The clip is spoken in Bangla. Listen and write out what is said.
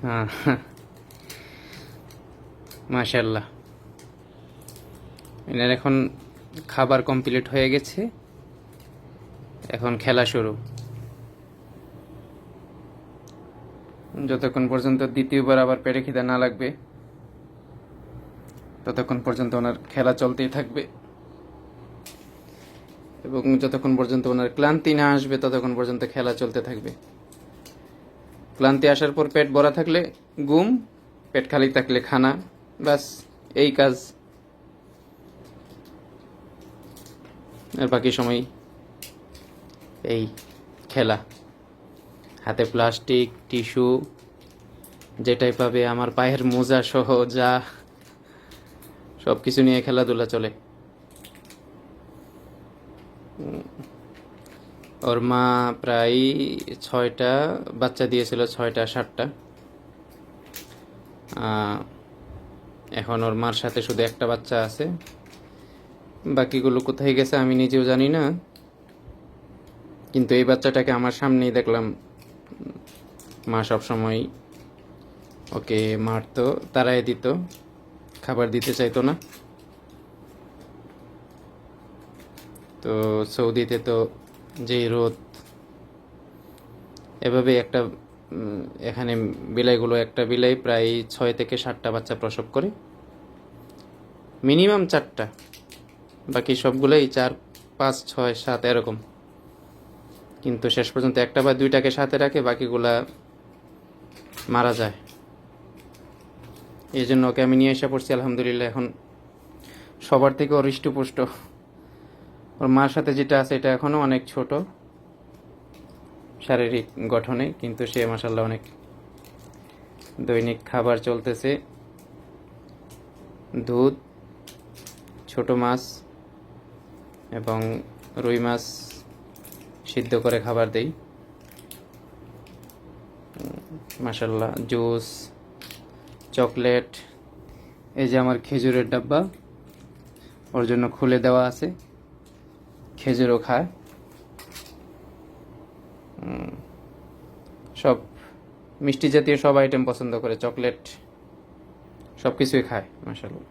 হ্যাঁ, মাশাল্লাহ। এনার এখন খাবার কমপ্লিট হয়ে গেছে, এখন খেলা শুরু। যতক্ষণ পর্যন্ত দ্বিতীয়বার আবার পেটে খিদা না লাগবে ততক্ষণ পর্যন্ত ওনার খেলা চলতেই থাকবে, এবং যতক্ষণ পর্যন্ত ওনার ক্লান্তি না আসবে ততক্ষণ পর্যন্ত খেলা চলতে থাকবে। ক্লান্তি আসার পর পেট ভরা থাকলে ঘুম, পেট খালি থাকলে খানা, ব্যাস এই কাজ। আর বাকি সময় এই খেলা, হাতে প্লাস্টিক, টিস্যু, যেটাই পাবে, আমার পায়ের মোজা সহ যা সব কিছু নিয়ে খেলাধুলা চলে। ওর মা প্রায় 6টা বাচ্চা দিয়েছিল, 6টা 7টা। এখন ওর মার সাথে শুধু একটা বাচ্চা আছে, বাকিগুলো কোথায় গেছে আমি নিজেও জানি না। কিন্তু এই বাচ্চাটাকে আমার সামনেই দেখলাম, মা সবসময় ওকে মারতো, তাড়াই দিত, খাবার দিতে চাইতো না। তো সৌদিতে তো যেই রোদ, এভাবে একটা এখানে বিলাইগুলো, একটা বিলাই প্রায় 6 থেকে 7টা বাচ্চা প্রসব করে, মিনিমাম 4টা, বাকি সবগুলোই 4, 5, 6, 7 এরকম। কিন্তু শেষ পর্যন্ত একটা বা দুইটাকে সাথে রাখে, বাকিগুলা মারা যায়। এই জন্য ওকে আমি নিয়ে এসে পড়ছি, আলহামদুলিল্লাহ এখন সবার থেকে ওর হৃষ্টপুষ্ট। ওর মার সাথে যেটা আছে এটা এখনও অনেক ছোট শারীরিক গঠনে, কিন্তু সে মাশাআল্লাহ অনেক। দৈনিক খাবার চলতেছে দুধ, ছোট মাছ এবং রুই মাছ সিদ্ধ করে খাবার দেই, মাশাআল্লাহ। জুস, চকলেট, এই যে আমার খেজুরের ডাব্বা ওর জন্য খুলে দেওয়া আছে, খেজুরও খায়, সব মিষ্টি জাতীয় সব আইটেম পছন্দ করে, চকলেট সব কিছুই খায় মাশাআল্লাহ।